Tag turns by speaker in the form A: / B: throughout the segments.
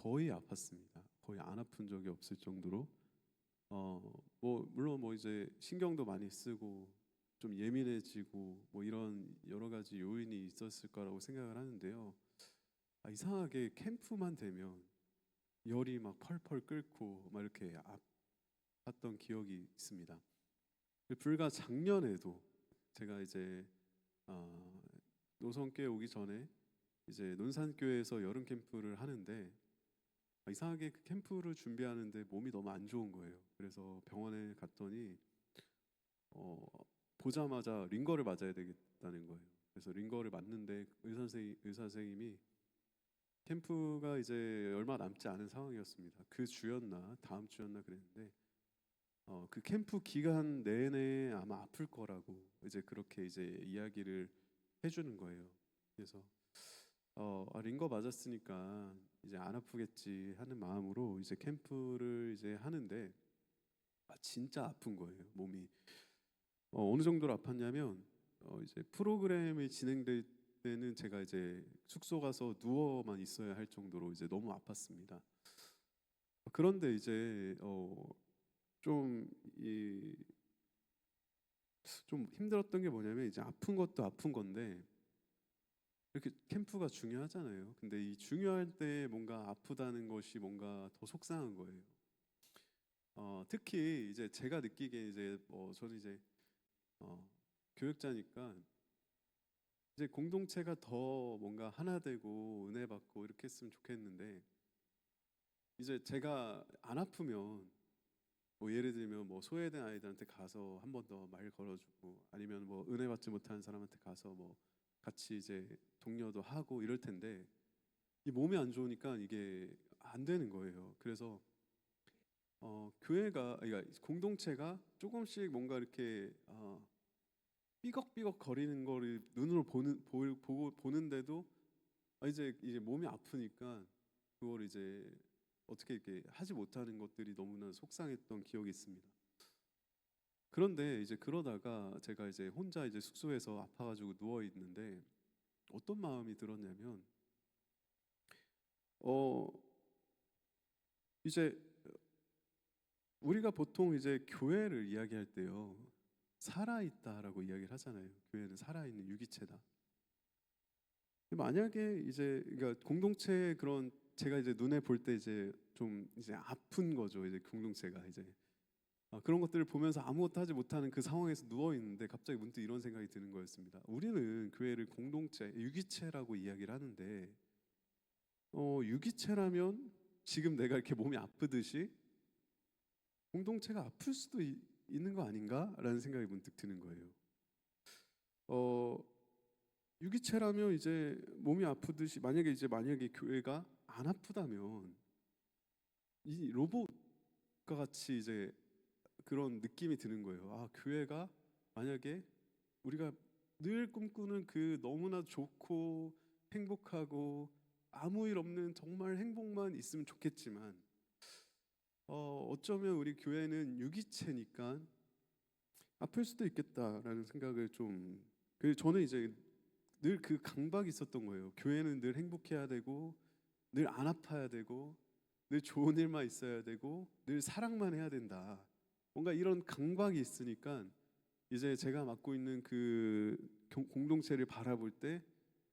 A: 거의 아팠습니다. 거의 안 아픈 적이 없을 정도로 뭐 물론 뭐 이제 신경도 많이 쓰고 좀 예민해지고 뭐 이런 여러 가지 요인이 있었을 거라고 생각을 하는데요. 이상하게 캠프만 되면 열이 막 펄펄 끓고 막 이렇게 아팠던 기억이 있습니다. 불과 작년에도 제가 이제 노선교회 오기 전에 이제 논산교회에서 여름 캠프를 하는데 이상하게 그 캠프를 준비하는데 몸이 너무 안 좋은 거예요. 그래서 병원에 갔더니 보자마자 링거를 맞아야 되겠다는 거예요. 그래서 링거를 맞는데 의사 선생님이 캠프가 이제 얼마 남지 않은 상황이었습니다. 그 주였나 다음 주였나 그랬는데 그 캠프 기간 내내 아마 아플 거라고 이제 그렇게 이제 이야기를 해주는 거예요. 그래서 링거 맞았으니까 이제 안 아프겠지 하는 마음으로 이제 캠프를 이제 하는데 진짜 아픈 거예요. 몸이 어느 정도로 아팠냐면 이제 프로그램이 진행될 때는 제가 이제 숙소 가서 누워만 있어야 할 정도로 이제 너무 아팠습니다. 그런데 이제 좀 힘들었던 게 뭐냐면 이제 아픈 것도 아픈 건데 이렇게 캠프가 중요하잖아요. 근데 이 중요할 때 뭔가 아프다는 것이 뭔가 더 속상한 거예요. 특히 이제 제가 느끼기에 이제 저는 이제 교육자니까 이제 공동체가 더 뭔가 하나 되고 은혜 받고 이렇게 했으면 좋겠는데 이제 제가 안 아프면 뭐 예를 들면 뭐 소외된 아이들한테 가서 한 번 더 말 걸어주고 아니면 뭐 은혜 받지 못하는 사람한테 가서 뭐 같이 이제 독려도 하고 이럴 텐데 이 몸이 안 좋으니까 이게 안 되는 거예요. 그래서 교회가 그러니까 공동체가 조금씩 뭔가 이렇게 삐걱삐걱 거리는 거를 눈으로 보는데도 이제 몸이 아프니까 그걸 이제 어떻게 이렇게 하지 못하는 것들이 너무나 속상했던 기억이 있습니다. 그런데 이제 그러다가 제가 이제 혼자 이제 숙소에서 아파가지고 누워 있는데 어떤 마음이 들었냐면 어 이제 우리가 보통 이제 교회를 이야기할 때요 살아있다라고 이야기를 하잖아요. 교회는 살아있는 유기체다. 만약에 이제 그러니까 공동체 그런 제가 이제 눈에 볼 때 이제 좀 이제 아픈 거죠. 이제 공동체가 이제 그런 것들을 보면서 아무것도 하지 못하는 그 상황에서 누워 있는데 갑자기 문득 이런 생각이 드는 거였습니다. 우리는 교회를 공동체, 유기체라고 이야기를 하는데 유기체라면 지금 내가 이렇게 몸이 아프듯이 공동체가 아플 수도 있는 거 아닌가라는 생각이 문득 드는 거예요. 유기체라면 이제 몸이 아프듯이 만약에 교회가 안 아프다면 이 로봇과 같이 이제 그런 느낌이 드는 거예요. 교회가 만약에 우리가 늘 꿈꾸는 그 너무나 좋고 행복하고 아무 일 없는 정말 행복만 있으면 좋겠지만 어쩌면 우리 교회는 유기체니까 아플 수도 있겠다라는 생각을 저는 이제 늘 그 강박이 있었던 거예요. 교회는 늘 행복해야 되고 늘 안 아파야 되고 늘 좋은 일만 있어야 되고 늘 사랑만 해야 된다. 뭔가 이런 강박이 있으니까 이제 제가 맡고 있는 그 공동체를 바라볼 때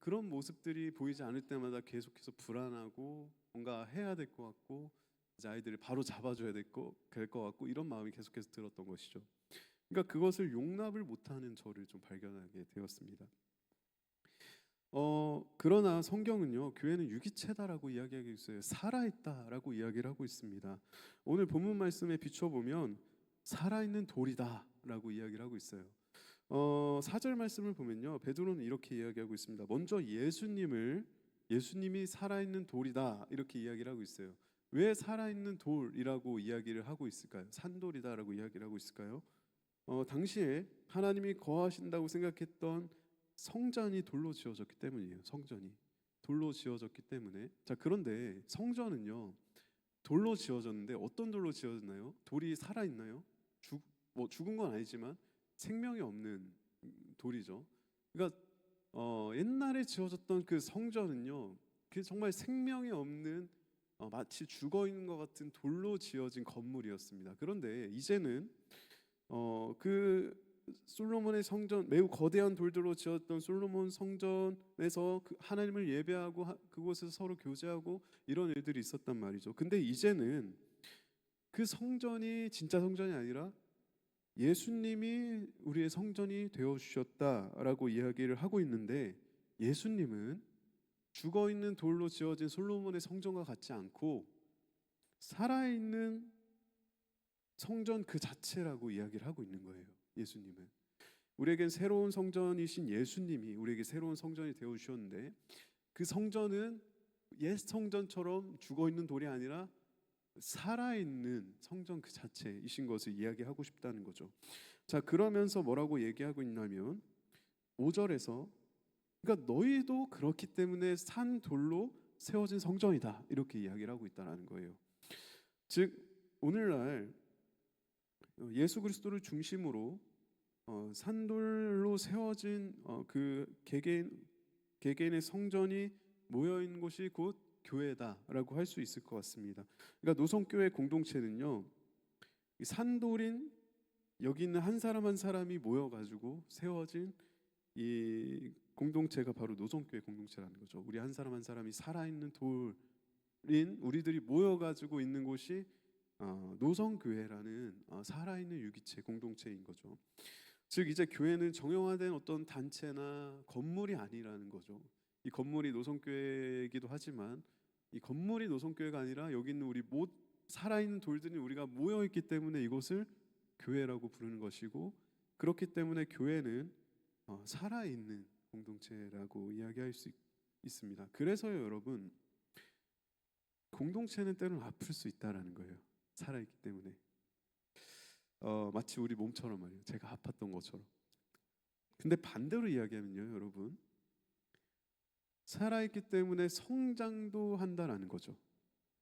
A: 그런 모습들이 보이지 않을 때마다 계속해서 불안하고 뭔가 해야 될 것 같고 이제 아이들을 바로 잡아줘야 될 것 같고 이런 마음이 계속해서 들었던 것이죠. 그러니까 그것을 용납을 못하는 저를 좀 발견하게 되었습니다. 그러나 성경은요, 교회는 유기체다라고 이야기하고 있어요. 살아있다라고 이야기를 하고 있습니다. 오늘 본문 말씀에 비춰보면 살아있는 돌이다라고 이야기를 하고 있어요. 4절 말씀을 보면요, 베드로는 이렇게 이야기하고 있습니다. 먼저 예수님이 살아있는 돌이다 이렇게 이야기를 하고 있어요. 왜 살아있는 돌이라고 이야기를 하고 있을까요? 산돌이다라고 이야기를 하고 있을까요? 당시에 하나님이 거하신다고 생각했던 성전이 돌로 지어졌기 때문이에요. 성전이 돌로 지어졌기 때문에. 자, 그런데 성전은요 돌로 지어졌는데 어떤 돌로 지어졌나요? 돌이 살아있나요? 죽은 건 아니지만 생명이 없는 돌이죠. 그러니까 옛날에 지어졌던 그 성전은요 그 정말 생명이 없는 마치 죽어 있는 것 같은 돌로 지어진 건물이었습니다. 그런데 이제는 그 솔로몬의 성전, 매우 거대한 돌들로 지었던 솔로몬 성전에서 그 하나님을 예배하고 그곳에서 서로 교제하고 이런 일들이 있었단 말이죠. 근데 이제는 그 성전이 진짜 성전이 아니라 예수님이 우리의 성전이 되어 주셨다라고 이야기를 하고 있는데, 예수님은 죽어 있는 돌로 지어진 솔로몬의 성전과 같지 않고 살아있는 성전 그 자체라고 이야기를 하고 있는 거예요. 예수님은 우리에겐 새로운 성전이신 예수님이 우리에게 새로운 성전이 되어 주셨는데, 그 성전은 옛 성전처럼 죽어 있는 돌이 아니라 살아있는 성전 그 자체이신 것을 이야기하고 싶다는 거죠. 자, 그러면서 뭐라고 얘기하고 있냐면 5절에서, 그러니까 너희도 그렇기 때문에 산 돌로 세워진 성전이다, 이렇게 이야기를 하고 있다는 거예요. 즉 오늘날 예수 그리스도를 중심으로 산돌로 세워진 그 개개인의 성전이 모여 있는 곳이 곧 교회다라고 할 수 있을 것 같습니다. 그러니까 노성교회 공동체는요, 산돌인 여기 있는 한 사람 한 사람이 모여가지고 세워진 이 공동체가 바로 노성교회 공동체라는 거죠. 우리 한 사람 한 사람이 살아있는 돌인 우리들이 모여가지고 있는 곳이 노성교회라는 살아있는 유기체 공동체인 거죠. 즉 이제 교회는 정형화된 어떤 단체나 건물이 아니라는 거죠. 이 건물이 노성교회이기도 하지만 이 건물이 노성교회가 아니라 여기 있는 우리 살아있는 돌들이 우리가 모여있기 때문에 이곳을 교회라고 부르는 것이고, 그렇기 때문에 교회는 살아있는 공동체라고 이야기할 수 있습니다. 그래서요 여러분, 공동체는 때로는 아플 수 있다라는 거예요. 살아있기 때문에 마치 우리 몸처럼 말이에요. 제가 아팠던 것처럼. 근데 반대로 이야기하면요 여러분, 살아있기 때문에 성장도 한다라는 거죠.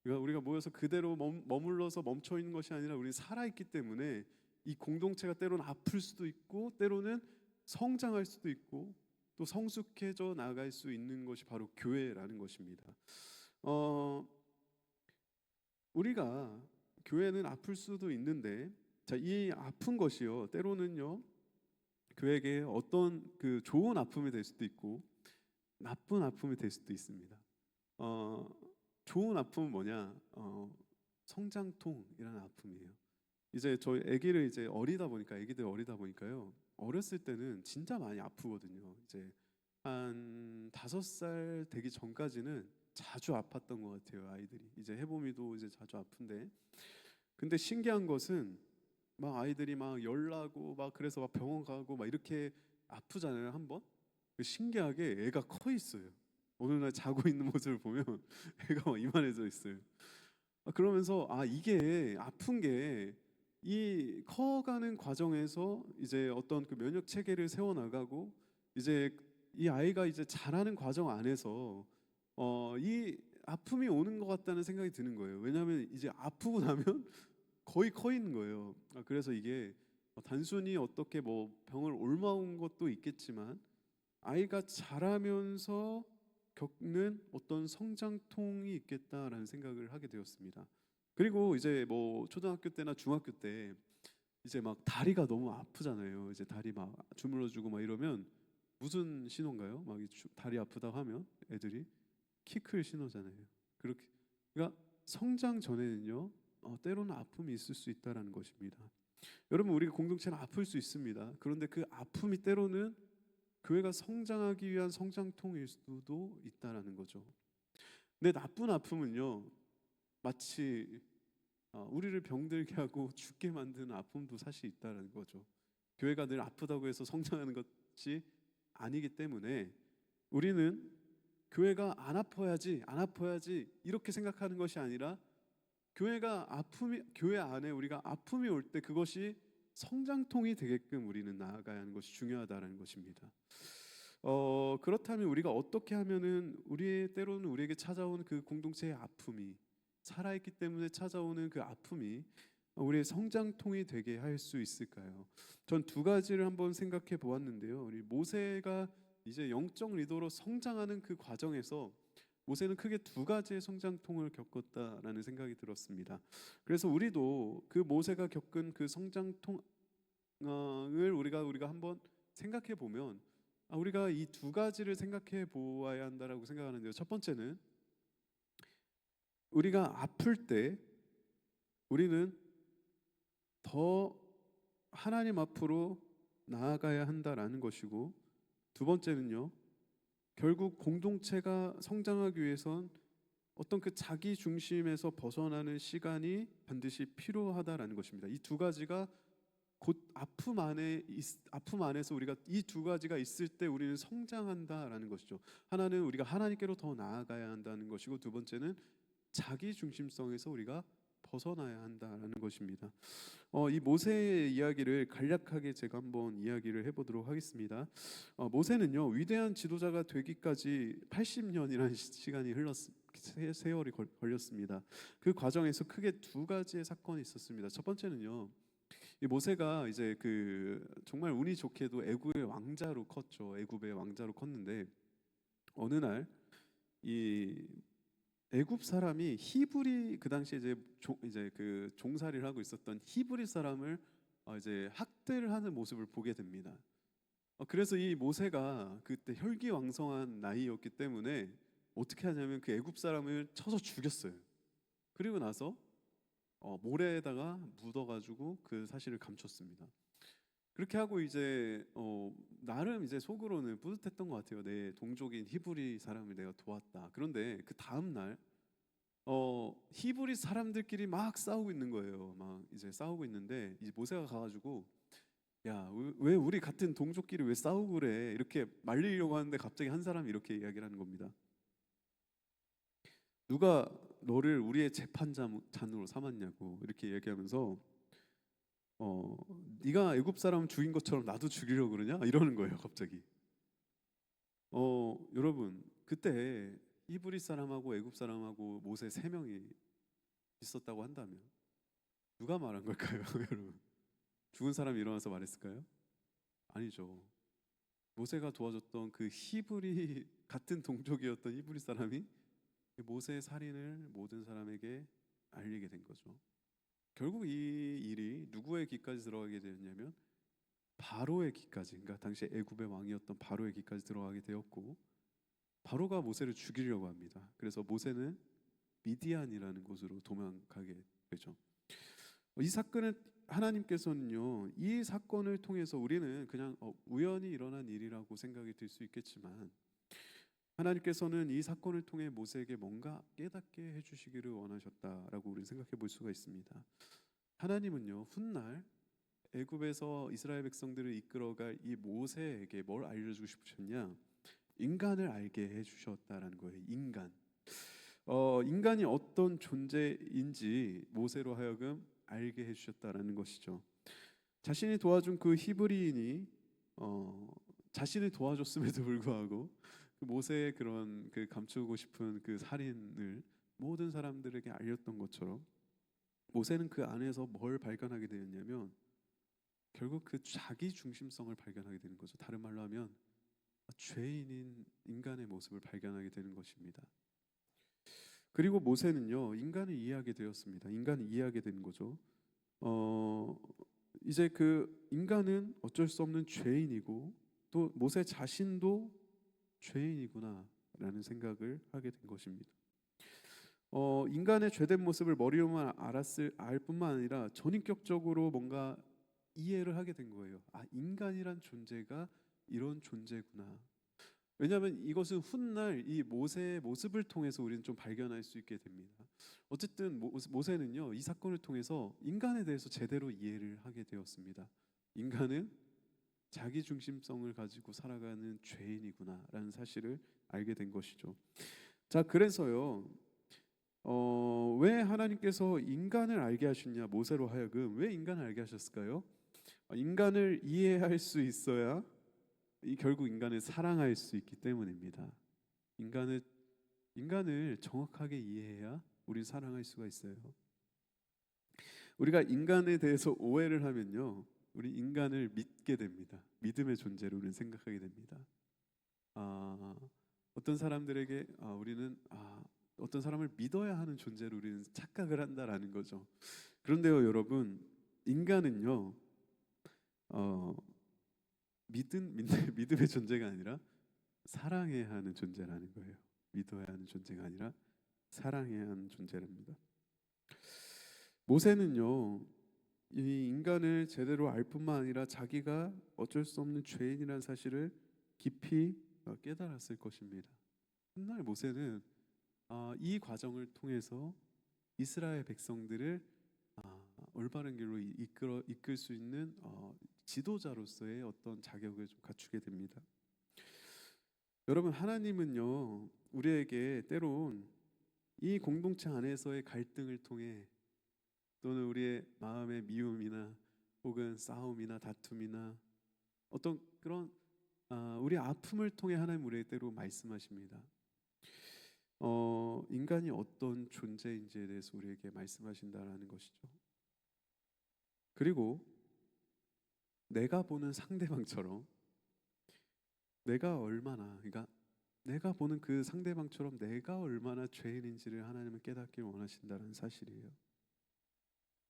A: 그러니까 우리가 모여서 그대로 머물러서 멈춰 있는 것이 아니라 우리는 살아있기 때문에 이 공동체가 때로는 아플 수도 있고 때로는 성장할 수도 있고 또 성숙해져 나갈 수 있는 것이 바로 교회라는 것입니다. 우리가 교회는 아플 수도 있는데, 자, 이 아픈 것이요 때로는요 교회에게 어떤 그 좋은 아픔이 될 수도 있고 나쁜 아픔이 될 수도 있습니다. 좋은 아픔은 뭐냐? 성장통이라는 아픔이에요. 이제 저희 아기를 이제 아기들 어리다 보니까요. 어렸을 때는 진짜 많이 아프거든요. 이제 한 5살 되기 전까지는 자주 아팠던 것 같아요, 아이들이. 이제 해봄이도 이제 자주 아픈데, 근데 신기한 것은 막 아이들이 막 열나고 막 그래서 막 병원 가고 막 이렇게 아프잖아요, 한번. 신기하게 애가 커 있어요. 어느 날 자고 있는 모습을 보면 애가 막 이만해져 있어요. 그러면서 이게 아픈 게 이 커가는 과정에서 이제 어떤 그 면역 체계를 세워 나가고 이제 이 아이가 이제 자라는 과정 안에서 이 아픔이 오는 것 같다는 생각이 드는 거예요. 왜냐하면 이제 아프고 나면 거의 커 있는 거예요. 그래서 이게 단순히 어떻게 뭐 병을 옮아온 것도 있겠지만 아이가 자라면서 겪는 어떤 성장통이 있겠다라는 생각을 하게 되었습니다. 그리고 이제 뭐 초등학교 때나 중학교 때 이제 막 다리가 너무 아프잖아요. 이제 다리 막 주물러주고 막 이러면 무슨 신호인가요? 막 다리 아프다고 하면 애들이 키 클 신호잖아요. 그러니까 성장 전에는요 때로는 아픔이 있을 수 있다라는 것입니다. 여러분, 우리 공동체는 아플 수 있습니다. 그런데 그 아픔이 때로는 교회가 성장하기 위한 성장통일 수도 있다라는 거죠. 근데 나쁜 아픔은요 마치 우리를 병들게 하고 죽게 만드는 아픔도 사실 있다는 거죠. 교회가 늘 아프다고 해서 성장하는 것이 아니기 때문에 우리는 교회가 안 아파야지 이렇게 생각하는 것이 아니라 교회 안에 우리가 아픔이 올 때 그것이 성장통이 되게끔 우리는 나아가야 하는 것이 중요하다는 것입니다. 그렇다면 우리가 어떻게 하면은 때로는 우리에게 찾아오는 그 공동체의 아픔이, 살아있기 때문에 찾아오는 그 아픔이 우리의 성장통이 되게 할 수 있을까요? 전 2가지를 한번 생각해 보았는데요. 우리 모세가 이제 영적 리더로 성장하는 그 과정에서 모세는 크게 두 가지의 성장통을 겪었다라는 생각이 들었습니다. 그래서 우리도 그 모세가 겪은 그 성장통을 우리가 한번 생각해 보면 우리가 이 두 가지를 생각해 보아야 한다라고 생각하는데요. 첫 번째는 우리가 아플 때 우리는 더 하나님 앞으로 나아가야 한다라는 것이고, 두 번째는요, 결국 공동체가 성장하기 위해선 어떤 그 자기 중심에서 벗어나는 시간이 반드시 필요하다라는 것입니다. 이 두 가지가 곧 아픔 안에서 우리가 이 두 가지가 있을 때 우리는 성장한다라는 것이죠. 하나는 우리가 하나님께로 더 나아가야 한다는 것이고, 두 번째는 자기 중심성에서 우리가 벗어나야 한다라는 것입니다. 이 모세의 이야기를 간략하게 제가 한번 이야기를 해보도록 하겠습니다. 모세는요, 위대한 지도자가 되기까지 80년이라는 시간이 세월이 걸렸습니다. 그 과정에서 크게 두 가지의 사건이 있었습니다. 첫 번째는요, 이 모세가 이제 그 정말 운이 좋게도 애굽의 왕자로 컸죠. 애굽의 왕자로 컸는데 어느 날 이 애굽 사람이 히브리, 그 당시에 이제 그 종살이를 하고 있었던 히브리 사람을 이제 학대를 하는 모습을 보게 됩니다. 그래서 이 모세가 그때 혈기왕성한 나이였기 때문에 어떻게 하냐면 그 애굽 사람을 쳐서 죽였어요. 그리고 나서 모래에다가 묻어가지고 그 사실을 감췄습니다. 그렇게 하고 이제 나름 이제 속으로는 뿌듯했던 것 같아요. 내 동족인 히브리 사람을 내가 도왔다. 그런데 그 다음 날 히브리 사람들끼리 막 싸우고 있는 거예요. 막 이제 싸우고 있는데 이제 모세가 가가지고, 야, 왜 우리 같은 동족끼리 왜 싸우고 그래? 이렇게 말리려고 하는데 갑자기 한 사람이 이렇게 이야기를 하는 겁니다. 누가 너를 우리의 재판장으로 삼았냐고 이렇게 얘기하면서 네가 애굽 사람 죽인 것처럼 나도 죽이려고 그러냐? 이러는 거예요, 갑자기. 여러분, 그때 히브리 사람하고 애굽 사람하고 모세 세 명이 있었다고 한다면 누가 말한 걸까요, 여러분? 죽은 사람이 일어나서 말했을까요? 아니죠. 모세가 도와줬던 그 히브리 같은 동족이었던 히브리 사람이 모세의 살인을 모든 사람에게 알리게 된 거죠. 결국 이 일이 누구의 귀까지 들어가게 되었냐면 바로의 귀까지, 그러니까 당시 애굽의 왕이었던 바로의 귀까지 들어가게 되었고, 바로가 모세를 죽이려고 합니다. 그래서 모세는 미디안이라는 곳으로 도망가게 되죠. 이 사건은 하나님께서는요, 이 사건을 통해서 우리는 그냥 우연히 일어난 일이라고 생각이 들 수 있겠지만, 하나님께서는 이 사건을 통해 모세에게 뭔가 깨닫게 해주시기를 원하셨다라고 우리는 생각해 볼 수가 있습니다. 하나님은요, 훗날 애굽에서 이스라엘 백성들을 이끌어갈 이 모세에게 뭘 알려주고 싶으셨냐? 인간을 알게 해주셨다라는 거예요. 인간이 어떤 존재인지 모세로 하여금 알게 해주셨다라는 것이죠. 자신이 도와준 그 히브리인이 자신을 도와줬음에도 불구하고 그 모세의 그런 그 감추고 싶은 그 살인을 모든 사람들에게 알렸던 것처럼, 모세는 그 안에서 뭘 발견하게 되었냐면 결국 그 자기 중심성을 발견하게 되는 거죠. 다른 말로 하면 죄인인 인간의 모습을 발견하게 되는 것입니다. 그리고 모세는요, 인간을 이해하게 되었습니다. 인간을 이해하게 되는 거죠. 이제 그 인간은 어쩔 수 없는 죄인이고 또 모세 자신도 죄인이구나라는 생각을 하게 된 것입니다. 인간의 죄된 모습을 머리로만 알 뿐만 아니라 전인격적으로 뭔가 이해를 하게 된 거예요. 인간이란 존재가 이런 존재구나. 왜냐하면 이것은 훗날 이 모세의 모습을 통해서 우리는 좀 발견할 수 있게 됩니다. 어쨌든 모세는요, 이 사건을 통해서 인간에 대해서 제대로 이해를 하게 되었습니다. 인간은 자기 중심성을 가지고 살아가는 죄인이구나라는 사실을 알게 된 것이죠. 자, 그래서요, 왜 하나님께서 인간을 알게 하셨냐? 모세로 하여금 왜 인간을 알게 하셨을까요? 인간을 이해할 수 있어야 결국 인간을 사랑할 수 있기 때문입니다. 인간을 정확하게 이해해야 우리 사랑할 수가 있어요. 우리가 인간에 대해서 오해를 하면요, 우리 인간을 믿게 됩니다. 믿음의 존재로 우리는 생각하게 됩니다. 어떤 사람들에게 우리는 어떤 사람을 믿어야 하는 존재로 우리는 착각을 한다라는 거죠. 그런데요, 여러분, 인간은요, 어, 믿음의 존재가 아니라 사랑해야 하는 존재라는 거예요. 믿어야 하는 존재가 아니라 사랑해야 하는 존재랍니다. 모세는요, 이 인간을 제대로 알 뿐만 아니라 자기가 어쩔 수 없는 죄인이라는 사실을 깊이 깨달았을 것입니다. 훗날 모세는 이 과정을 통해서 이스라엘 백성들을 올바른 길로 이끌 수 있는 지도자로서의 어떤 자격을 좀 갖추게 됩니다. 여러분, 하나님은요, 우리에게 때론 이 공동체 안에서의 갈등을 통해 또는 우리의 마음의 미움이나 혹은 싸움이나 다툼이나 어떤 그런 우리 아픔을 통해 하나님 우리에게 때로 말씀하십니다. 인간이 어떤 존재인지에 대해서 우리에게 말씀하신다라는 것이죠. 그리고 내가 보는 상대방처럼 그러니까 내가 보는 그 상대방처럼 내가 얼마나 죄인인지를 하나님은 깨닫길 원하신다는 사실이에요.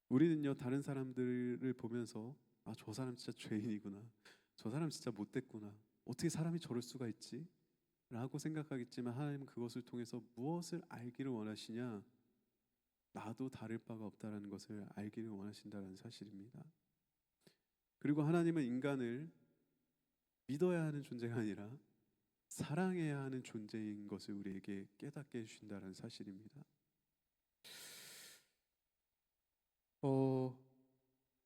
A: 우리는요, 다른 사람들을 보면서 저 사람 진짜 죄인이구나, 저 사람 진짜 못됐구나, 어떻게 사람이 저럴 수가 있지? 라고 생각하겠지만 하나님은 그것을 통해서 무엇을 알기를 원하시냐? 나도 다를 바가 없다라는 것을 알기를 원하신다는 사실입니다. 그리고 하나님은 인간을 믿어야 하는 존재가 아니라 사랑해야 하는 존재인 것을 우리에게 깨닫게 해주신다는 사실입니다.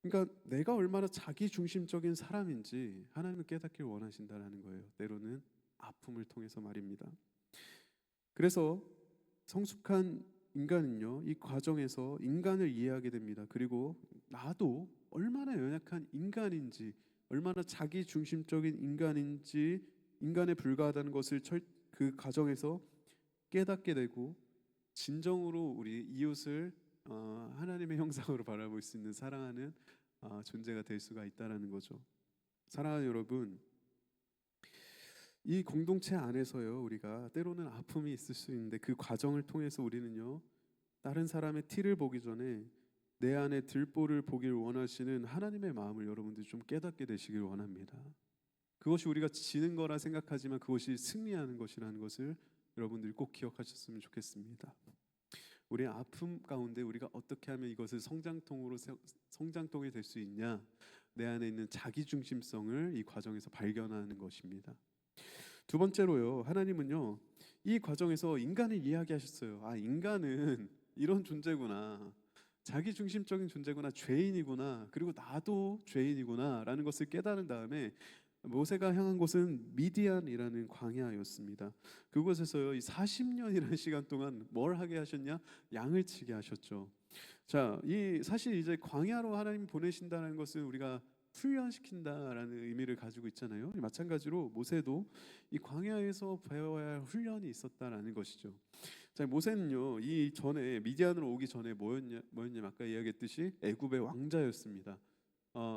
A: 그러니까 내가 얼마나 자기중심적인 사람인지 하나님은 깨닫길 원하신다는 거예요. 때로는 아픔을 통해서 말입니다. 그래서 성숙한 인간은요, 이 과정에서 인간을 이해하게 됩니다. 그리고 나도 얼마나 연약한 인간인지, 얼마나 자기중심적인 인간인지, 인간에 불과하다는 것을 그 과정에서 깨닫게 되고 진정으로 우리 이웃을 하나님의 형상으로 바라볼 수 있는 사랑하는 존재가 될 수가 있다라는 거죠. 사랑하는 여러분, 이 공동체 안에서요, 우리가 때로는 아픔이 있을 수 있는데 그 과정을 통해서 우리는요, 다른 사람의 티를 보기 전에 내 안에 들보를 보길 원하시는 하나님의 마음을 여러분들이 좀 깨닫게 되시길 원합니다. 그것이 우리가 지는 거라 생각하지만 그것이 승리하는 것이라는 것을 여러분들이 꼭 기억하셨으면 좋겠습니다. 우리의 아픔 가운데 우리가 어떻게 하면 이것을 성장통이 될 수 있냐? 내 안에 있는 자기중심성을 이 과정에서 발견하는 것입니다. 두 번째로요, 하나님은요, 이 과정에서 인간을 이야기하셨어요. 인간은 이런 존재구나, 자기중심적인 존재구나, 죄인이구나, 그리고 나도 죄인이구나라는 것을 깨달은 다음에 모세가 향한 곳은 미디안이라는 광야였습니다. 그곳에서요, 이 40년이라는 시간 동안 뭘 하게 하셨냐? 양을 치게 하셨죠. 자, 이 사실 이제 광야로 하나님 보내신다는 것은 우리가 훈련시킨다라는 의미를 가지고 있잖아요. 마찬가지로 모세도 이 광야에서 배워야 할 훈련이 있었다라는 것이죠. 자, 모세는요, 이 전에 미디안으로 오기 전에 뭐였냐 아까 이야기했듯이 애굽의 왕자였습니다.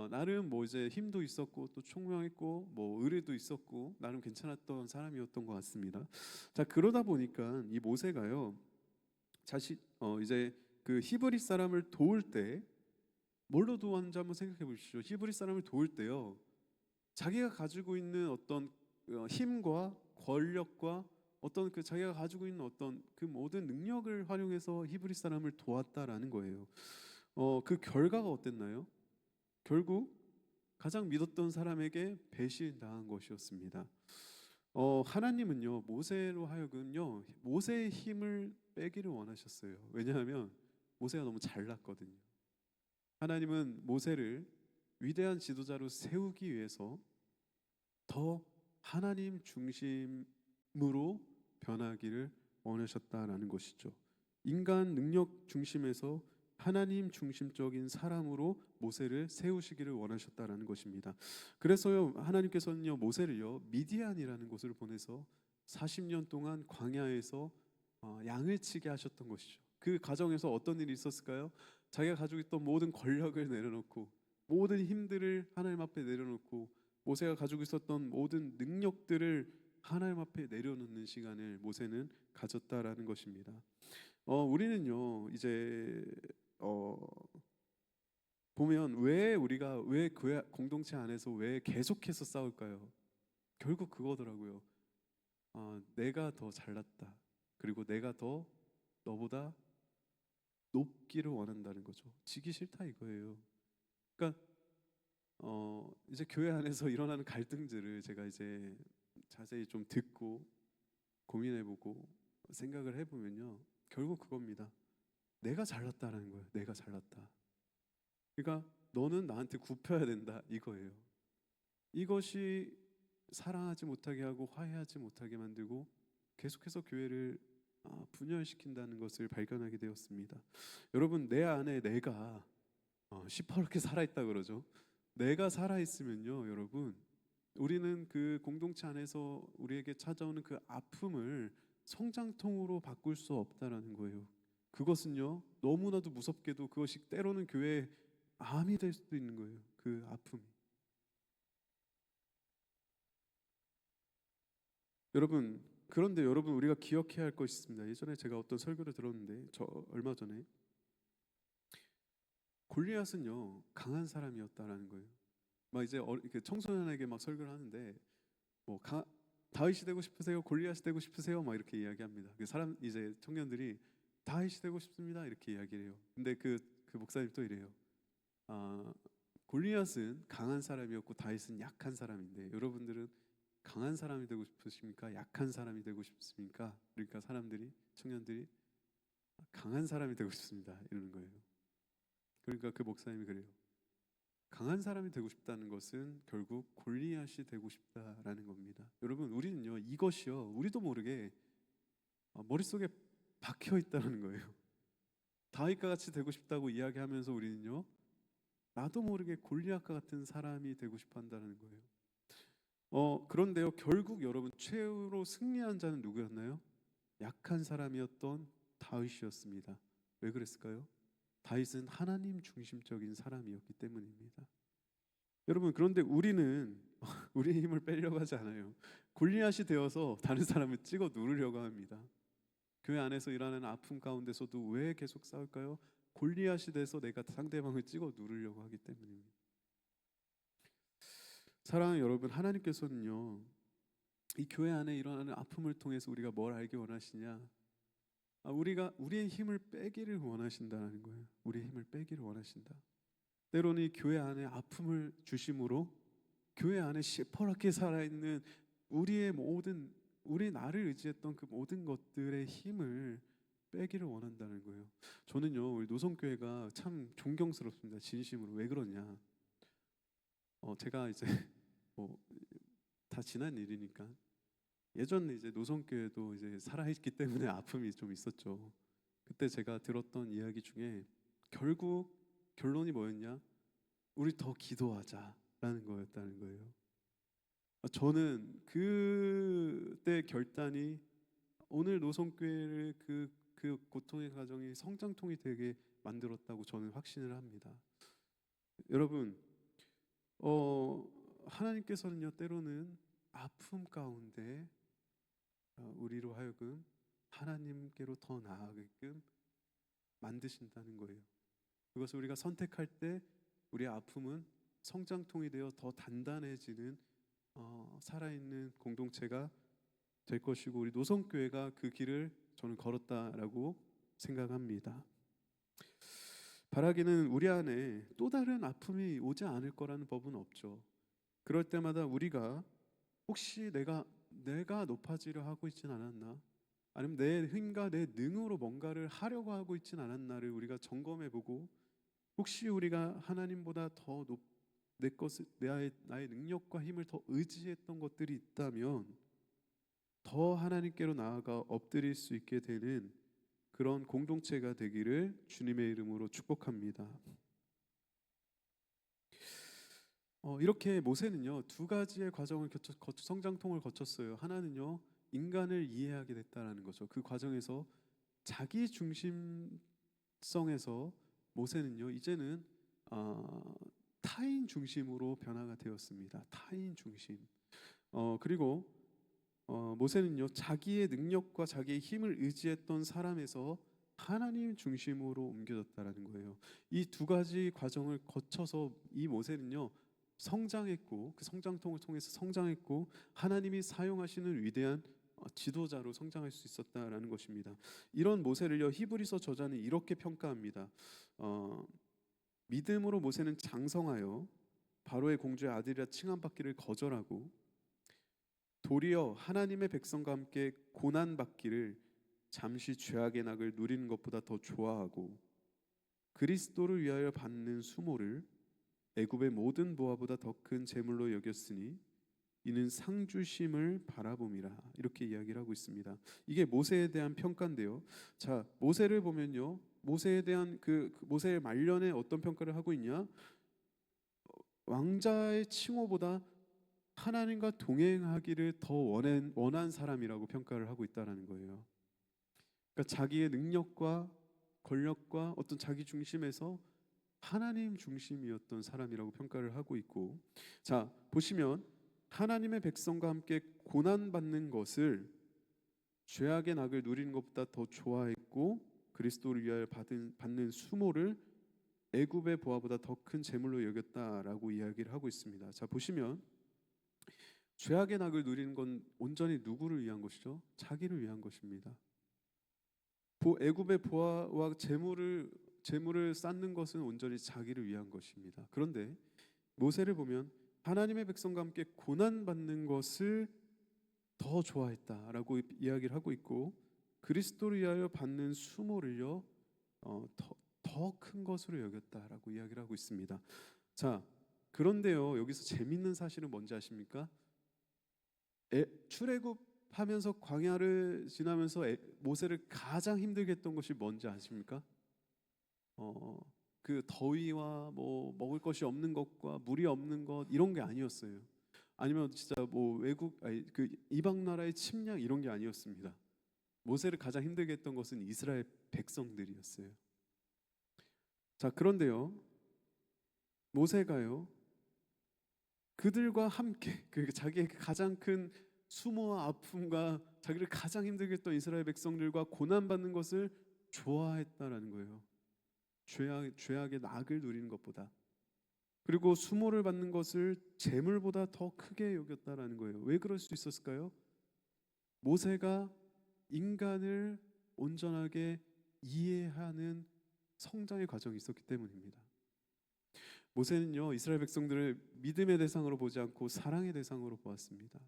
A: 나름 뭐 이제 힘도 있었고 또 총명했고 뭐 의리도 있었고 나름 괜찮았던 사람이었던 것 같습니다. 자, 그러다 보니까 이 모세가요, 이제 그 히브리 사람을 도울 때 뭘로 도왔는지 한번 생각해 보십시오. 히브리 사람을 도울 때요, 자기가 가지고 있는 어떤 힘과 권력과 어떤 그 자기가 가지고 있는 어떤 그 모든 능력을 활용해서 히브리 사람을 도왔다라는 거예요. 그 결과가 어땠나요? 결국 가장 믿었던 사람에게 배신당한 것이었습니다. 하나님은요, 모세로 하여금요, 모세의 힘을 빼기를 원하셨어요. 왜냐하면 모세가 너무 잘났거든요. 하나님은 모세를 위대한 지도자로 세우기 위해서 더 하나님 중심으로 변하기를 원하셨다라는 것이죠. 인간 능력 중심에서 하나님 중심적인 사람으로 모세를 세우시기를 원하셨다라는 것입니다. 그래서요, 하나님께서는요, 모세를요, 미디안이라는 곳을 보내서 40년 동안 광야에서 양을 치게 하셨던 것이죠. 그 과정에서 어떤 일이 있었을까요? 자기가 가지고 있던 모든 권력을 내려놓고 모든 힘들을 하나님 앞에 내려놓고 모세가 가지고 있었던 모든 능력들을 하나님 앞에 내려놓는 시간을 모세는 가졌다라는 것입니다. 우리는요 이제 어, 보면 왜 우리가 왜 교회 공동체 안에서 왜 계속해서 싸울까요? 결국 그거더라고요. 내가 더 잘났다. 그리고 내가 더 너보다 높기를 원한다는 거죠. 지기 싫다 이거예요. 그러니까 이제 교회 안에서 일어나는 갈등들을 제가 이제 자세히 좀 듣고 고민해보고 생각을 해보면요, 결국 그겁니다. 내가 잘났다라는 거예요. 내가 잘났다. 그러니까 너는 나한테 굽혀야 된다 이거예요. 이것이 사랑하지 못하게 하고 화해하지 못하게 만들고 계속해서 교회를 분열시킨다는 것을 발견하게 되었습니다. 여러분, 내 안에 내가 시퍼렇게 살아있다 그러죠. 내가 살아있으면요 여러분, 우리는 그 공동체 안에서 우리에게 찾아오는 그 아픔을 성장통으로 바꿀 수 없다라는 거예요. 그것은요 너무나도 무섭게도 그것이 때로는 교회의 암이 될 수도 있는 거예요. 그 아픔이. 여러분, 그런데 여러분, 우리가 기억해야 할 것이 있습니다. 예전에 제가 어떤 설교를 들었는데, 저 얼마 전에 골리앗은요 강한 사람이었다라는 거예요. 막 이제 이렇게 청소년에게 막 설교를 하는데, 뭐 다윗이 되고 싶으세요? 골리앗이 되고 싶으세요? 막 이렇게 이야기합니다. 그 사람 이제 청년들이 다윗이 되고 싶습니다 이렇게 이야기를 해요. 근데 그 목사님 또 이래요. 아, 골리앗은 강한 사람이었고 다윗은 약한 사람인데, 여러분들은 강한 사람이 되고 싶으십니까? 약한 사람이 되고 싶습니까? 그러니까 사람들이, 청년들이 강한 사람이 되고 싶습니다 이러는 거예요. 그러니까 그 목사님이 그래요. 강한 사람이 되고 싶다는 것은 결국 골리앗이 되고 싶다라는 겁니다. 여러분, 우리는요 이것이요 우리도 모르게 머릿속에 박혀 있다는 거예요. 다윗과 같이 되고 싶다고 이야기하면서 우리는요 나도 모르게 골리앗과 같은 사람이 되고 싶어 한다는 거예요. 그런데요 결국 여러분, 최후로 승리한 자는 누구였나요? 약한 사람이었던 다윗이었습니다. 왜 그랬을까요? 다윗은 하나님 중심적인 사람이었기 때문입니다. 여러분, 그런데 우리는 우리의 힘을 빼려고 하지 않아요. 골리앗이 되어서 다른 사람을 찍어 누르려고 합니다. 교회 안에서 일어나는 아픔 가운데서도 왜 계속 싸울까요? 골리앗이 돼서 내가 상대방을 찍어 누르려고 하기 때문입니다. 사랑하는 여러분, 하나님께서는요 이 교회 안에 일어나는 아픔을 통해서 우리가 뭘 알기 원하시냐? 우리가 우리의 힘을 빼기를 원하신다는 거예요. 우리의 힘을 빼기를 원하신다. 때로는 이 교회 안에 아픔을 주심으로 교회 안에 시퍼렇게 살아있는 우리 나를 의지했던 그 모든 것들의 힘을 빼기를 원한다는 거예요. 저는요 우리 노성교회가 참 존경스럽습니다. 진심으로. 왜 그러냐? 제가 이제 뭐 다 지난 일이니까, 예전에 이제 노성교회도 이제 살아있기 때문에 아픔이 좀 있었죠. 그때 제가 들었던 이야기 중에 결국 결론이 뭐였냐? 우리 더 기도하자라는 거였다는 거예요. 저는 그때 결단이 오늘 노성교회를 그 고통의 과정이 성장통이 되게 만들었다고 저는 확신을 합니다. 여러분, 하나님께서는요 때로는 아픔 가운데 우리로 하여금 하나님께로 더 나아가게끔 만드신다는 거예요. 그것을 우리가 선택할 때 우리의 아픔은 성장통이 되어 더 단단해지는 살아있는 공동체가 될 것이고, 우리 노성교회가 그 길을 저는 걸었다라고 생각합니다. 바라기는 우리 안에 또 다른 아픔이 오지 않을 거라는 법은 없죠. 그럴 때마다 우리가 혹시 내가 높아지려 하고 있진 않았나? 아니면 내 힘과 내 능으로 뭔가를 하려고 하고 있진 않았나를 우리가 점검해보고, 혹시 우리가 하나님보다 더 내 것을 나의 능력과 힘을 더 의지했던 것들이 있다면 더 하나님께로 나아가 엎드릴 수 있게 되는 그런 공동체가 되기를 주님의 이름으로 축복합니다. 이렇게 모세는요 두 가지의 과정을 성장통을 거쳤어요. 하나는요 인간을 이해하게 됐다라는 거죠. 그 과정에서 자기 중심성에서 모세는요 이제는 타인 중심으로 변화가 되었습니다. 타인 중심. 그리고 모세는요 자기의 능력과 자기의 힘을 의지했던 사람에서 하나님 중심으로 옮겨졌다라는 거예요. 이 두 가지 과정을 거쳐서 이 모세는요 성장했고 그 성장통을 통해서 성장했고 하나님이 사용하시는 위대한 지도자로 성장할 수 있었다라는 것입니다. 이런 모세를요 히브리서 저자는 이렇게 평가합니다. 어, 믿음으로 모세는 장성하여 바로의 공주의 아들이라 칭함받기를 거절하고 도리어 하나님의 백성과 함께 고난 받기를 잠시 죄악의 낙을 누리는 것보다 더 좋아하고 그리스도를 위하여 받는 수모를 애굽의 모든 보화보다 더 큰 재물로 여겼으니 이는 상 주심을 바라봄이라 이렇게 이야기를 하고 있습니다. 이게 모세에 대한 평가인데요. 자, 모세를 보면요. 모세에 대한 모세의 말년에 어떤 평가를 하고 있냐? 왕자의 칭호보다 하나님과 동행하기를 더 원한 사람이라고 평가를 하고 있다라는 거예요. 그러니까 자기의 능력과 권력과 어떤 자기 중심에서 하나님 중심이었던 사람이라고 평가를 하고 있고, 자 보시면 하나님의 백성과 함께 고난 받는 것을 죄악의 낙을 누리는 것보다 더 좋아했고 그리스도를 위하여 받는 수모를 애굽의 보화보다 더 큰 재물로 여겼다라고 이야기를 하고 있습니다. 자 보시면 죄악의 낙을 누리는 건 온전히 누구를 위한 것이죠? 자기를 위한 것입니다. 애굽의 보화와 재물을 쌓는 것은 온전히 자기를 위한 것입니다. 그런데 모세를 보면 하나님의 백성과 함께 고난 받는 것을 더 좋아했다라고 이야기를 하고 있고 그리스도를 위하여 받는 수모를요 더 큰 것으로 여겼다라고 이야기를 하고 있습니다. 자 그런데요 여기서 재밌는 사실은 뭔지 아십니까? 출애굽하면서 광야를 지나면서 모세를 가장 힘들게 했던 것이 뭔지 아십니까? 그 더위와 뭐 먹을 것이 없는 것과 물이 없는 것 이런 게 아니었어요. 아니면 진짜 뭐 그 이방 나라의 침략 이런 게 아니었습니다. 모세를 가장 힘들게 했던 것은 이스라엘 백성들이었어요. 자 그런데요 모세가요 그들과 함께 자기의 가장 큰 수모와 아픔과 자기를 가장 힘들게 했던 이스라엘 백성들과 고난받는 것을 좋아했다라는 거예요. 죄악의 낙을 누리는 것보다, 그리고 수모를 받는 것을 재물보다 더 크게 여겼다라는 거예요. 왜 그럴 수 있었을까요? 모세가 인간을 온전하게 이해하는 성장의 과정이 있었기 때문입니다. 모세는요 이스라엘 백성들을 믿음의 대상으로 보지 않고 사랑의 대상으로 보았습니다.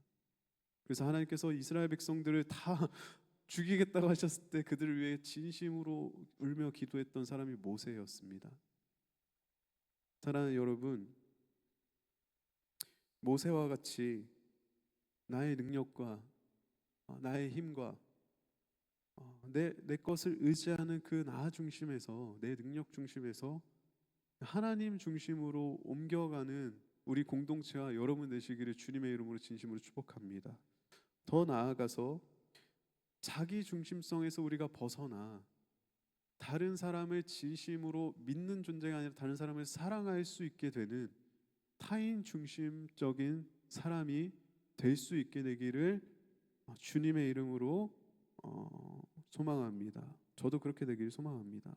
A: 그래서 하나님께서 이스라엘 백성들을 다 죽이겠다고 하셨을 때 그들을 위해 진심으로 울며 기도했던 사람이 모세였습니다. 사랑하는 여러분, 모세와 같이 나의 능력과 나의 힘과 내 것을 의지하는 그 나 중심에서, 내 능력 중심에서 하나님 중심으로 옮겨가는 우리 공동체와 여러분 되시기를 주님의 이름으로 진심으로 축복합니다. 더 나아가서 자기 중심성에서 우리가 벗어나 다른 사람을 진심으로 믿는 존재가 아니라 다른 사람을 사랑할 수 있게 되는 타인 중심적인 사람이 될 수 있게 되기를 주님의 이름으로 소망합니다. 저도 그렇게 되기를 소망합니다.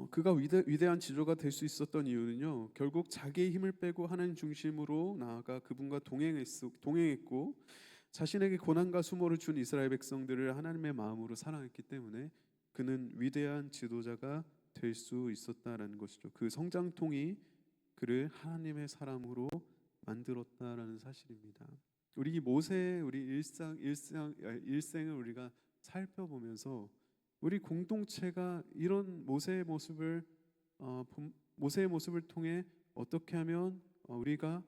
A: 그가 위대한 지도가 될 수 있었던 이유는요 결국 자기의 힘을 빼고 하나님 중심으로 나아가 그분과 동행했고 자신에게 고난과 수모를 준 이스라엘 백성들을 하나님의 마음으로 사랑했기 때문에 그는 위대한 지도자가 될 수 있었다라는 것이죠. 그 성장통이 그를 하나님의 사람으로 만들었다라는 사실입니다. 우리 일생을 우리가 살펴보면서 우리 공동체가 이런 모세의 모습을 통해 어떻게 하면 우리가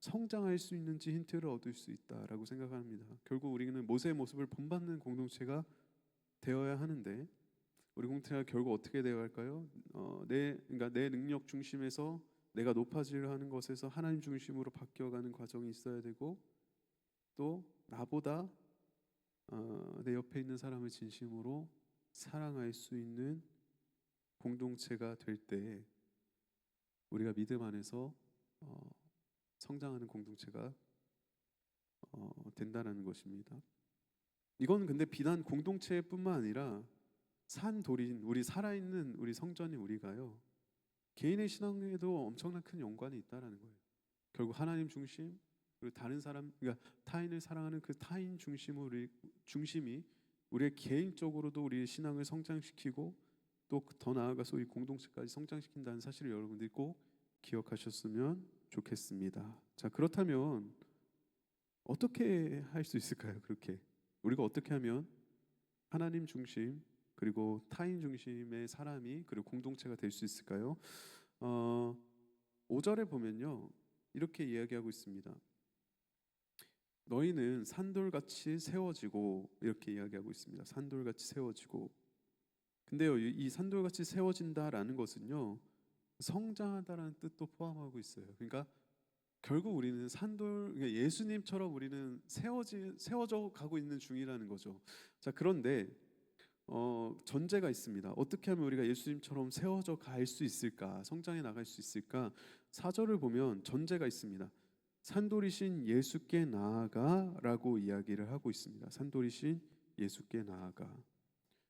A: 성장할 수 있는지 힌트를 얻을 수 있다라고 생각합니다. 결국 우리는 모세의 모습을 본받는 공동체가 되어야 하는데 우리 공동체가 결국 어떻게 되어야 할까요? 그러니까 내 능력 중심에서 내가 높아지려 하는 것에서 하나님 중심으로 바뀌어가는 과정이 있어야 되고 또 나보다 내 옆에 있는 사람을 진심으로 사랑할 수 있는 공동체가 될 때 우리가 믿음 안에서 성장하는 공동체가 된다는 것입니다. 이건 근데 비단 공동체뿐만 아니라 산돌인 우리 살아있는 우리 성전인 우리가요, 개인의 신앙에도 엄청난 큰 연관이 있다라는 거예요. 결국 하나님 중심, 그리고 다른 사람, 그러니까 타인을 사랑하는 그 타인 중심이 우리의 개인적으로도 우리의 신앙을 성장시키고 또 더 나아가서 우리 공동체까지 성장시킨다는 사실을 여러분들이 꼭 기억하셨으면 좋겠습니다. 자, 그렇다면 어떻게 할 수 있을까요? 그렇게 우리가 어떻게 하면 하나님 중심 그리고 타인 중심의 사람이 그리고 공동체가 될 수 있을까요? 5절에 보면요, 이렇게 이야기하고 있습니다. 너희는 산돌같이 세워지고, 이렇게 이야기하고 있습니다. 산돌같이 세워지고. 근데요, 이 산돌같이 세워진다라는 것은요, 성장하다라는 뜻도 포함하고 있어요. 그러니까 결국 우리는 그러니까 예수님처럼 우리는 세워져 가고 있는 중이라는 거죠. 자, 그런데 전제가 있습니다. 어떻게 하면 우리가 예수님처럼 세워져 갈 수 있을까? 성장해 나갈 수 있을까? 4절을 보면 전제가 있습니다. 산돌이신 예수께 나아가라고 이야기를 하고 있습니다. 산돌이신 예수께 나아가.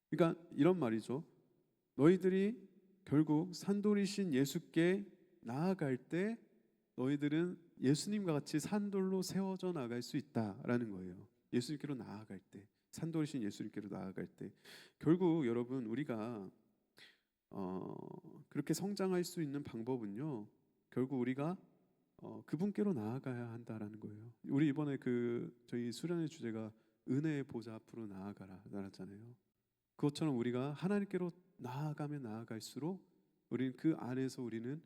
A: 그러니까 이런 말이죠. 너희들이 결국 산돌이신 예수께 나아갈 때 너희들은 예수님과 같이 산돌로 세워져 나갈 수 있다라는 거예요. 예수님께로 나아갈 때, 산돌이신 예수님께로 나아갈 때, 결국 여러분 우리가 그렇게 성장할 수 있는 방법은요, 결국 우리가 그분께로 나아가야 한다라는 거예요. 우리 이번에 저희 수련의 주제가 은혜의 보좌 앞으로 나아가라잖아요. 그것처럼 우리가 하나님께로 나아가면 나아갈수록 우리는 그 안에서 우리는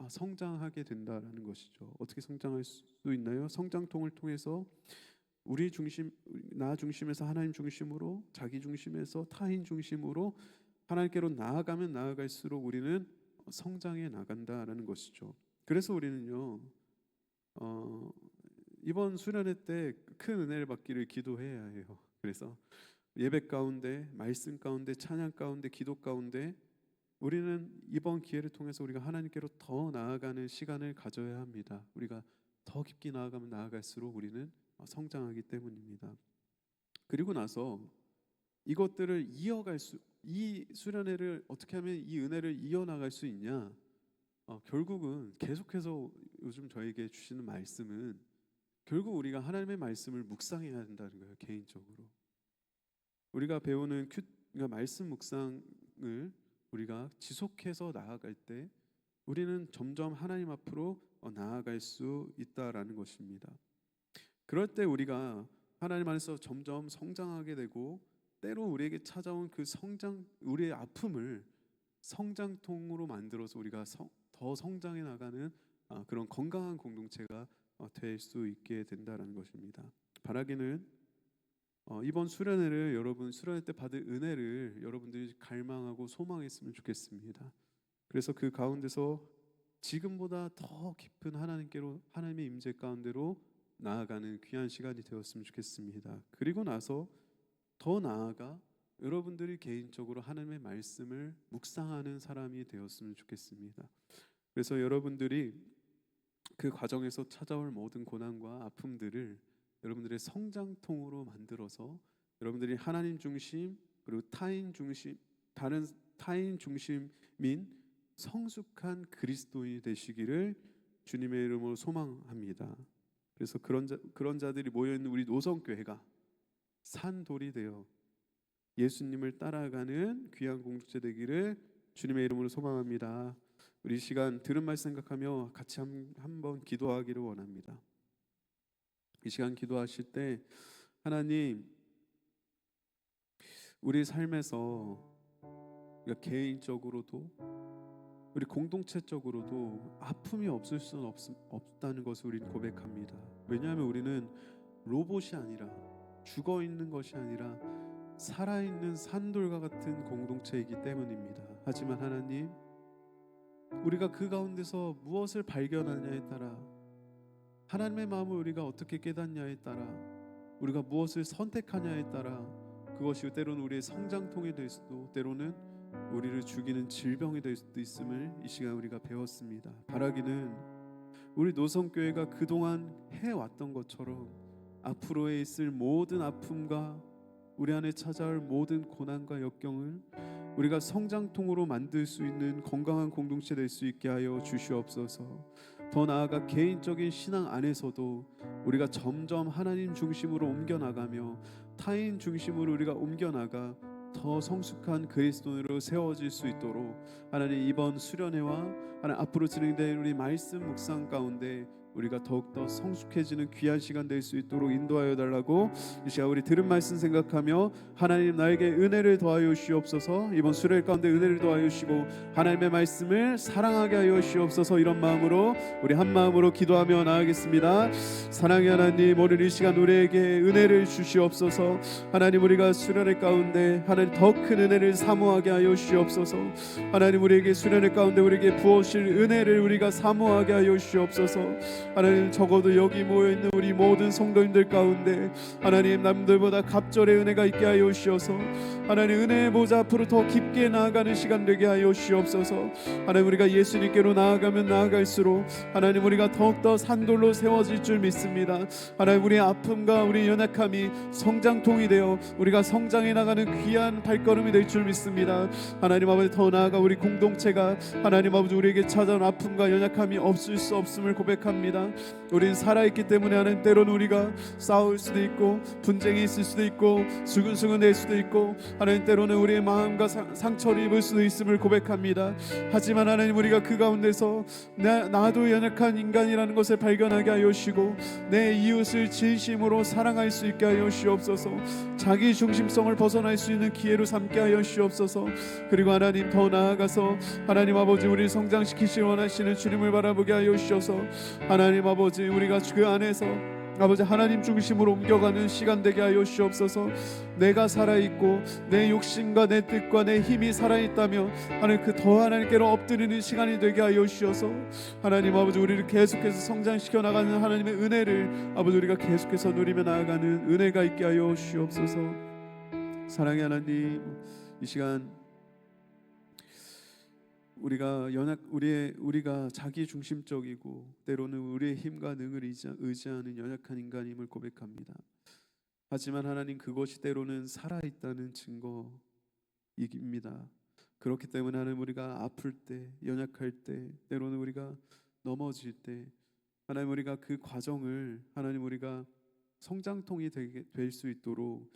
A: 성장하게 된다라는 것이죠. 어떻게 성장할 수 있나요? 성장통을 통해서 나 중심에서 하나님 중심으로, 자기 중심에서 타인 중심으로 하나님께로 나아가면 나아갈수록 우리는 성장해 나간다라는 것이죠. 그래서 우리는요, 이번 수련회 때 큰 은혜를 받기를 기도해야 해요. 그래서 예배 가운데, 말씀 가운데, 찬양 가운데, 기도 가운데 우리는 이번 기회를 통해서 우리가 하나님께로 더 나아가는 시간을 가져야 합니다. 우리가 더 깊게 나아가면 나아갈수록 우리는 성장하기 때문입니다. 그리고 나서 이것들을 이 수련회를 어떻게 하면 이 은혜를 이어나갈 수 있냐? 결국은 계속해서 요즘 저에게 주시는 말씀은 결국 우리가 하나님의 말씀을 묵상해야 한다는 거예요. 개인적으로 우리가 배우는 그러니까 말씀 묵상을 우리가 지속해서 나아갈 때 우리는 점점 하나님 앞으로 나아갈 수 있다라는 것입니다. 그럴 때 우리가 하나님 안에서 점점 성장하게 되고, 때로 우리에게 찾아온 우리의 아픔을 성장통으로 만들어서 우리가 더 성장해 나가는 그런 건강한 공동체가 될 수 있게 된다라는 것입니다. 바라기는 이번 수련회를 여러분 수련회 때 받을 은혜를 여러분들이 갈망하고 소망했으면 좋겠습니다. 그래서 그 가운데서 지금보다 더 깊은 하나님의 임재 가운데로 나아가는 귀한 시간이 되었으면 좋겠습니다. 그리고 나서 더 나아가 여러분들이 개인적으로 하나님의 말씀을 묵상하는 사람이 되었으면 좋겠습니다. 그래서 여러분들이 그 과정에서 찾아올 모든 고난과 아픔들을 여러분들의 성장통으로 만들어서 여러분들이 하나님 중심 그리고 타인 중심인 성숙한 그리스도인이 되시기를 주님의 이름으로 소망합니다. 그래서 그런 자들이 모여 있는 우리 노성교회가 산돌이 되어 예수님을 따라가는 귀한 공동체 되기를 주님의 이름으로 소망합니다. 우리 시간 들은 말씀 생각하며 같이 한번 기도하기를 원합니다. 이 시간 기도하실 때 하나님, 우리 삶에서 우리가 개인적으로도 우리 공동체적으로도 아픔이 없을 수는 없다는 것을 우리는 고백합니다. 왜냐하면 우리는 로봇이 아니라 죽어 있는 것이 아니라 살아있는 산돌과 같은 공동체이기 때문입니다. 하지만 하나님, 우리가 그 가운데서 무엇을 발견하냐에 따라, 하나님의 마음을 우리가 어떻게 깨닫냐에 따라, 우리가 무엇을 선택하냐에 따라 그것이 때로는 우리의 성장통이 될 수도, 때로는 우리를 죽이는 질병이 될 수도 있음을 이 시간 우리가 배웠습니다. 바라기는 우리 노성교회가 그동안 해왔던 것처럼 앞으로에 있을 모든 아픔과 우리 안에 찾아올 모든 고난과 역경을 우리가 성장통으로 만들 수 있는 건강한 공동체 될 수 있게 하여 주시옵소서. 더 나아가 개인적인 신앙 안에서도 우리가 점점 하나님 중심으로 옮겨나가며 타인 중심으로 우리가 옮겨나가 더 성숙한 그리스도인으로 세워질 수 있도록 하나님 이번 수련회와 하나님 앞으로 진행될 우리 말씀 묵상 가운데 우리가 더욱더 성숙해지는 귀한 시간 될 수 있도록 인도하여 달라고 이 시간 우리 들은 말씀 생각하며 하나님 나에게 은혜를 더하여 주시옵소서. 이번 수련회 가운데 은혜를 더하여 주시고 하나님의 말씀을 사랑하게 하여 주시옵소서. 이런 마음으로 우리 한 마음으로 기도하며 나아가겠습니다. 사랑의 하나님, 오늘 이 시간 우리에게 은혜를 주시옵소서. 하나님 우리가 수련회 가운데 하나님 더 큰 은혜를 사모하게 하여 주시옵소서. 하나님 우리에게 수련회 가운데 우리에게 부어주실 은혜를 우리가 사모하게 하여 주시옵소서. 하나님 적어도 여기 모여있는 우리 모든 성도님들 가운데 하나님 남들보다 갑절의 은혜가 있게 하여 주시어서 하나님 은혜의 보좌 앞으로 더 깊게 나아가는 시간 되게 하여 주시옵소서. 하나님 우리가 예수님께로 나아가면 나아갈수록 하나님 우리가 더욱더 산돌로 세워질 줄 믿습니다. 하나님 우리의 아픔과 우리의 연약함이 성장통이 되어 우리가 성장해 나가는 귀한 발걸음이 될 줄 믿습니다. 하나님 아버지 더 나아가 우리 공동체가 하나님 아버지 우리에게 찾아온 아픔과 연약함이 없을 수 없음을 고백합니다. 우리는 살아있기 때문에 하나님 때로는 우리가 싸울 수도 있고 분쟁이 있을 수도 있고 수근수근 될 수도 있고 하나님 때로는 우리의 마음과 상처를 입을 수도 있음을 고백합니다. 하지만 하나님 우리가 그 가운데서 나도 연약한 인간이라는 것을 발견하게 하여 주시고 내 이웃을 진심으로 사랑할 수 있게 하여 주시옵소서. 자기 중심성을 벗어날 수 있는 기회로 삼게 하여 주시옵소서. 그리고 하나님 더 나아가서 하나님 아버지 우리를 성장시키시기 원하시는 주님을 바라보게 하여 주셔서 하나님 아버지 우리가 그 안에서 아버지 하나님 중심으로 옮겨가는 시간 되게 하여 주시옵소서. 내가 살아있고 내 욕심과 내 뜻과 내 힘이 살아있다면 하나님 그 더 하나님께로 엎드리는 시간이 되게 하여 주셔서 하나님 아버지 우리를 계속해서 성장시켜 나가는 하나님의 은혜를 아버지 우리가 계속해서 누리며 나아가는 은혜가 있게 하여 주시옵소서. 사랑의 하나님, 이 시간 우리가 자기 중심적이고 때로는 우리의 힘과 능을 의지하는 연약한 인간임을 고백합니다. 하지만 하나님 그것이 때로는 살아있다는 증거입니다. 그렇기 때문에 하나님 우리가 아플 때, 연약할 때, 때로는 우리가 넘어질 때 하나님 우리가 그 과정을 하나님 우리가 성장통이 될 수 있도록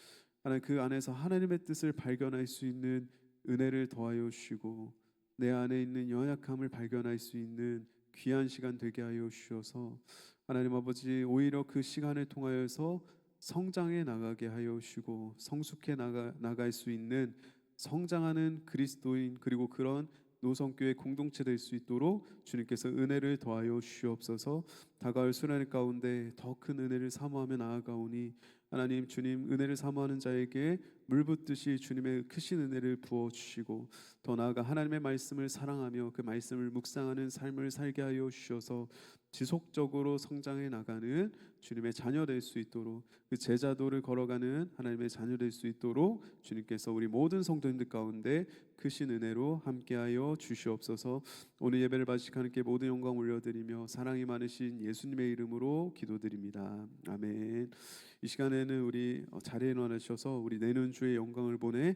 A: 하나님 그 안에서 하나님의 뜻을 발견할 수 있는 은혜를 더하여 주시고 내 안에 있는 연약함을 발견할 수 있는 귀한 시간 되게 하여 주셔서 하나님 아버지 오히려 그 시간을 통하여서 성장해 나가게 하여 주시고 성숙해 나갈 수 있는 성장하는 그리스도인 그리고 그런 노성교회 공동체 될 수 있도록 주님께서 은혜를 더하여 주시옵소서. 다가올 수련회 가운데 더 큰 은혜를 사모하며 나아가오니 하나님 주님 은혜를 사모하는 자에게 물 붓듯이 주님의 크신 은혜를 부어주시고 더 나아가 하나님의 말씀을 사랑하며 그 말씀을 묵상하는 삶을 살게 하여 주셔서 지속적으로 성장해 나가는 주님의 자녀 될 수 있도록 그 제자도를 걸어가는 하나님의 자녀 될 수 있도록 주님께서 우리 모든 성도님들 가운데 크신 은혜로 함께하여 주시옵소서. 오늘 예배를 받으실 하나님께 모든 영광 올려드리며 사랑이 많으신 예수님의 이름으로 기도드립니다. 아멘. 이 시간에는 우리 자리에 일어나셔서 우리 내는 주의 영광을 보내